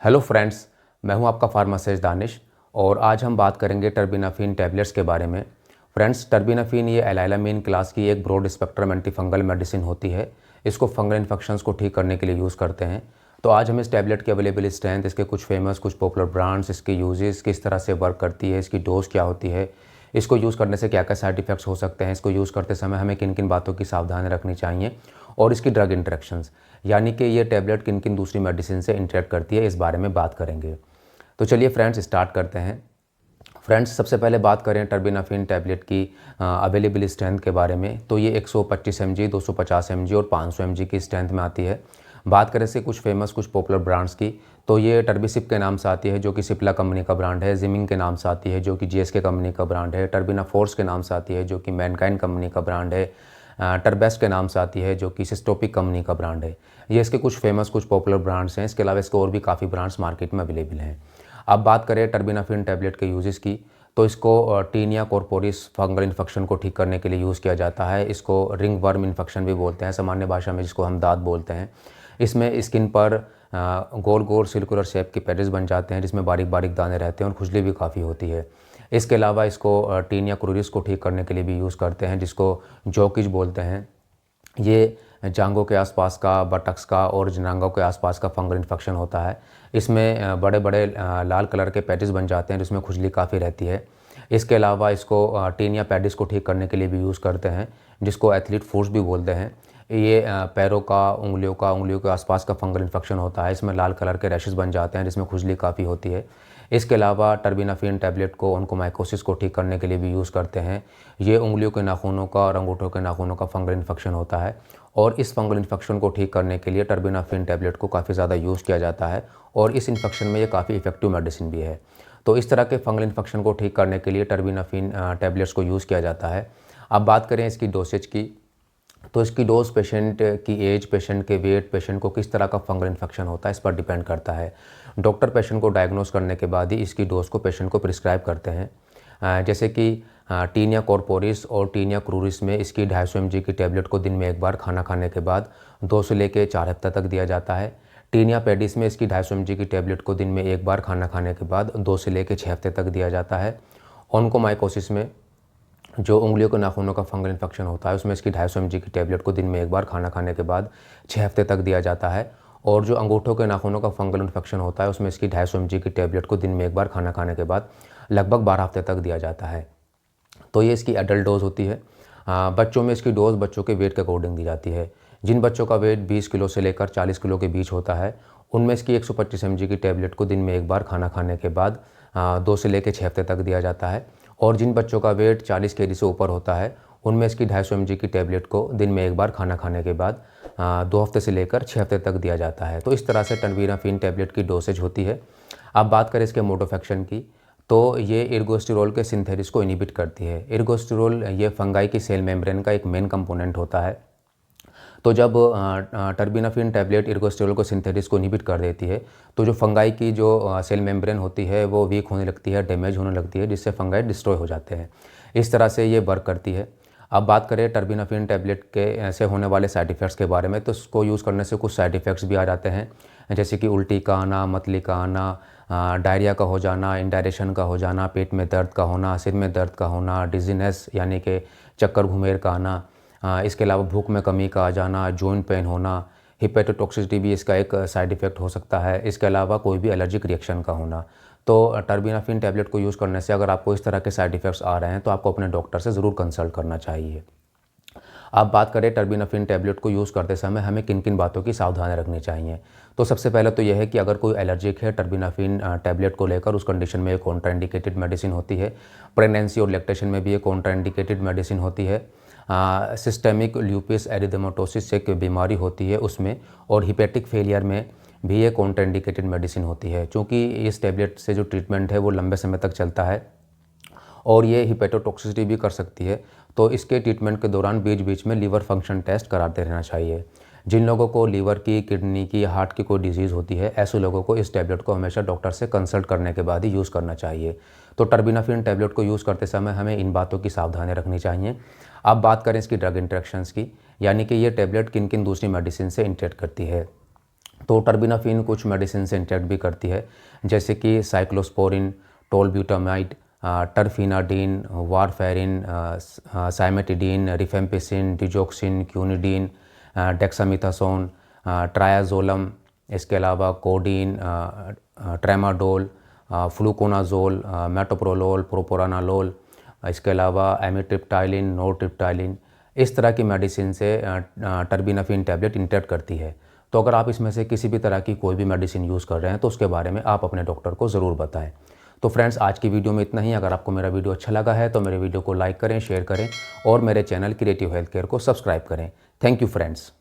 Hello friends, मैं हूं आपका फार्मासिस्ट दानिश और आज हम बात करेंगे टर्बिनाफिन टैबलेट्स के बारे में। फ्रेंड्स, टर्बिनाफिन ये एलाइलामीन क्लास की एक ब्रॉड स्पेक्ट्रम एंटीफंगल मेडिसिन होती है। इसको फंगल इन्फेक्शंस को ठीक करने के लिए यूज़ करते हैं। तो आज हम इस टैबलेट की अवेलेबल स्ट्रेंथ, इसके कुछ फेमस, कुछ पॉपुलर ब्रांड्स, इसके यूजेस, किस तरह से वर्क करती है, इसकी डोज क्या होती है, इसको यूज़ करने से क्या क्या साइड इफ़ेक्ट्स हो सकते हैं, इसको यूज़ करते समय हमें किन किन बातों की सावधानी रखनी चाहिए और इसकी ड्रग इंटरेक्शंस, यानी कि ये टैबलेट किन किन दूसरी मेडिसिन से इंटरेक्ट करती है, इस बारे में बात करेंगे। तो चलिए फ्रेंड्स, स्टार्ट करते हैं। फ्रेंड्स, सबसे पहले बात करें टर्बिनाफिन टैबलेट की अवेलेबल स्ट्रेंथ के बारे में, तो ये 125 mg, 250 mg और 500 mg की स्ट्रेंथ में आती है। बात करें से कुछ फेमस, कुछ पॉपुलर ब्रांड्स की, तो ये टर्बिसिप के नाम से आती है, जो कि सिप्ला कंपनी का ब्रांड है। जिमिंग के नाम से आती है, जो कि जीएसके कंपनी का ब्रांड है। टर्बिना फोर्स के नाम से आती है, जो कि मैनकाइंड कंपनी का ब्रांड है। टर्बेस्ट के नाम से आती है, जो कि सिस्टोपिक कंपनी का ब्रांड है। ये इसके कुछ फेमस, कुछ पॉपुलर ब्रांड्स हैं। इसके अलावा इसके और भी काफ़ी ब्रांड्स मार्केट में अवेलेबल हैं। अब बात करें टर्बिनाफिन टैबलेट के यूजेस की, तो इसको टीनिया कॉर्पोरिस फंगल इन्फेक्शन को ठीक करने के लिए यूज़ किया जाता है। इसको रिंग वर्म इन्फेक्शन भी बोलते हैं, सामान्य भाषा में जिसको हम दाद बोलते हैं। इसमें स्किन पर गोल गोल सर्कुलर शेप के पैचेस बन जाते हैं, जिसमें बारीक बारीक दाने रहते हैं और खुजली भी काफ़ी होती है। इसके अलावा इसको टीनिया क्रूरिस को ठीक करने के लिए भी यूज़ करते हैं, जिसको जॉकिज बोलते हैं। ये जांघों के आसपास का, बटक्स का और जनांगों के आसपास का फंगल इन्फेक्शन होता है। इसमें बड़े बड़े लाल कलर के पैचेस बन जाते हैं, जिसमें खुजली काफ़ी रहती है। इसके अलावा इसको टीनिया पैडिस को ठीक करने के लिए भी यूज़ करते हैं, जिसको एथलीट फूट्स भी बोलते हैं। ये पैरों का, उंगलियों के आसपास का फंगल इन्फेक्शन होता है। इसमें लाल कलर के रैशेस बन जाते हैं, जिसमें खुजली काफ़ी होती है। इसके अलावा टर्बिनाफिन टैबलेट को ऑन्कोमाइकोसिस को ठीक करने के लिए भी यूज़ करते हैं। ये उंगलियों के नाखूनों का और अंगूठों के नाखूनों का फंगल इन्फेक्शन होता है और इस फंगल इन्फेक्शन को ठीक करने के लिए टर्बिनाफिन टैबलेट को काफ़ी ज़्यादा यूज़ किया जाता है और इस इन्फेक्शन में ये काफ़ी इफेक्टिव मेडिसिन भी है। तो इस तरह के फंगल इन्फेक्शन को ठीक करने के लिए टर्बिनाफिन टैबलेट्स को यूज़ किया जाता है। अब बात करें इसकी डोसेज की, तो इसकी डोज पेशेंट की एज, पेशेंट के वेट, पेशेंट को किस तरह का फंगल इन्फेक्शन होता है, इस पर डिपेंड करता है। डॉक्टर पेशेंट को डायग्नोस करने के बाद ही इसकी डोज को पेशेंट को प्रिस्क्राइब करते हैं। जैसे कि टीनिया कॉर्पोरिस और टीनिया क्रूरिस में इसकी 250 mg की टैबलेट को दिन में एक बार खाना खाने के बाद 2 से लेकर 4 हफ्ते तक दिया जाता है। टीनिया पेडिस में इसकी 250 mg की टैबलेट को दिन में एक बार खाना खाने के बाद 2 से लेकर 6 हफ्ते तक दिया जाता है। ऑन्कोमाइकोसिस में जो उंगलियों के नाखूनों का फंगल इन्फेक्शन होता है, उसमें इसकी 250 mg की टैबलेट को दिन में एक बार खाना खाने के बाद 6 हफ्ते तक दिया जाता है। और जो अंगूठों के नाखूनों का फंगल इन्फेक्शन होता है, उसमें इसकी 250 mg की टैबलेट को दिन में एक बार खाना खाने के बाद लगभग 12 हफ्ते तक दिया जाता है। तो ये इसकी एडल्ट डोज होती है। बच्चों में इसकी डोज बच्चों के वेट के अकॉर्डिंग दी जाती है। जिन बच्चों का वेट 20 किलो से लेकर 40 किलो के बीच होता है, उनमें इसकी 125 mg की टैबलेट को दिन में एक बार खाना खाने के बाद 2 से लेकर 6 हफ्ते तक दिया जाता है। और जिन बच्चों का वेट 40 kg से ऊपर होता है, उनमें इसकी 250 mg की टैबलेट को दिन में एक बार खाना खाने के बाद 2 हफ्ते से लेकर 6 हफ्ते तक दिया जाता है। तो इस तरह से टर्बिनाफिन टैबलेट की डोसेज होती है। अब बात करें इसके मोड ऑफ एक्शन की, तो ये एर्गोस्टेरॉल के सिंथेसिस को इनहिबिट करती है। एर्गोस्टेरॉल ये फंगाई की सेल मेम्ब्रेन का एक मेन कंपोनेंट होता है। तो जब टर्बिनाफिन टैबलेट एर्गोस्टेरॉल को सिंथेसिस को इनहिबिट कर देती है, तो जो फंगाई की जो सेल मेम्ब्रेन होती है वो वीक होने लगती है, डैमेज होने लगती है, जिससे फंगाई डिस्ट्रॉय हो जाते हैं। इस तरह से ये वर्क करती है। अब बात करें टर्बिनाफिन टैबलेट के ऐसे होने वाले साइड इफ़ेक्ट्स के बारे में, तो इसको यूज़ करने से कुछ साइड इफ़ेक्ट्स भी आ जाते हैं, जैसे कि उल्टी का आना, मतली का आना, डायरिया का हो जाना, इंडायरेशन का हो जाना, पेट में दर्द का होना, सिर में दर्द का होना, डिजीनेस यानी कि चक्कर घुमेर का आना, इसके अलावा भूख में कमी का आ जाना, जॉइंट पेन होना, हिपेटोटॉक्सिसिटी भी इसका एक साइड इफ़ेक्ट हो सकता है। इसके अलावा कोई भी एलर्जिक रिएक्शन का होना। तो टर्बिनाफिन टैबलेट को यूज़ करने से अगर आपको इस तरह के साइड इफ़ेक्ट्स आ रहे हैं, तो आपको अपने डॉक्टर से ज़रूर कंसल्ट करना चाहिए। अब बात करें टर्बिनाफिन टैबलेट को यूज़ करते समय हमें किन किन बातों की सावधानी रखनी चाहिए। तो सबसे पहले तो यह है कि अगर कोई एलर्जिक है टर्बिनाफिन टैबलेट को लेकर, उस कंडीशन में एक कॉन्ट्राइंडिकेटेड मेडिसिन होती है। प्रेगनेंसी और लैक्टेशन में भी एक कॉन्ट्राइंडिकेटेड मेडिसिन होती है। सिस्टेमिक ल्यूपिस एरिथेमेटोसिस एक बीमारी होती है उसमें, और हिपेटिक फेलियर में भी ये कॉन्ट्राइंडिकेटेड मेडिसिन होती है। चूँकि इस टैबलेट से जो ट्रीटमेंट है वो लंबे समय तक चलता है और ये हिपेटोटॉक्सिसिटी भी कर सकती है, तो इसके ट्रीटमेंट के दौरान बीच बीच में लीवर फंक्शन टेस्ट कराते रहना चाहिए। जिन लोगों को लीवर की, किडनी की, हार्ट की कोई डिजीज़ होती है, ऐसे लोगों को इस टैबलेट को हमेशा डॉक्टर से कंसल्ट करने के बाद ही यूज़ करना चाहिए। तो टर्बिनाफिन टैबलेट को यूज़ करते समय हमें इन बातों की सावधानी रखनी चाहिए। अब बात करें इसकी ड्रग इंटरेक्शंस की, यानी कि ये टैबलेट किन किन दूसरी मेडिसिन से इंटरेक्ट करती है। तो टर्बिनाफिन कुछ मेडिसिन से इंटरेक्ट भी करती है, जैसे कि cyclosporine, tolbutamide, terfenadine, warfarin, cimetidine, rifampicin, digoxin, quinidine, dexamethasone, triazolam, इसके अलावा codeine, tramadol, fluconazole, metoprolol, propranolol, इसके अलावा एमिट्रिप्टाइलिन, नोरट्रिप्टाइलिन, इस तरह की मेडिसिन से टर्बिनाफिन टैबलेट इंटरेक्ट करती है। तो अगर आप इसमें से किसी भी तरह की कोई भी मेडिसिन यूज़ कर रहे हैं तो उसके बारे में आप अपने डॉक्टर को ज़रूर बताएं। तो फ्रेंड्स, आज की वीडियो में इतना ही। अगर आपको मेरा वीडियो अच्छा लगा है तो मेरे वीडियो को लाइक करें, शेयर करें और मेरे चैनल क्रिएटिव हेल्थ केयर को सब्सक्राइब करें। Thank you friends.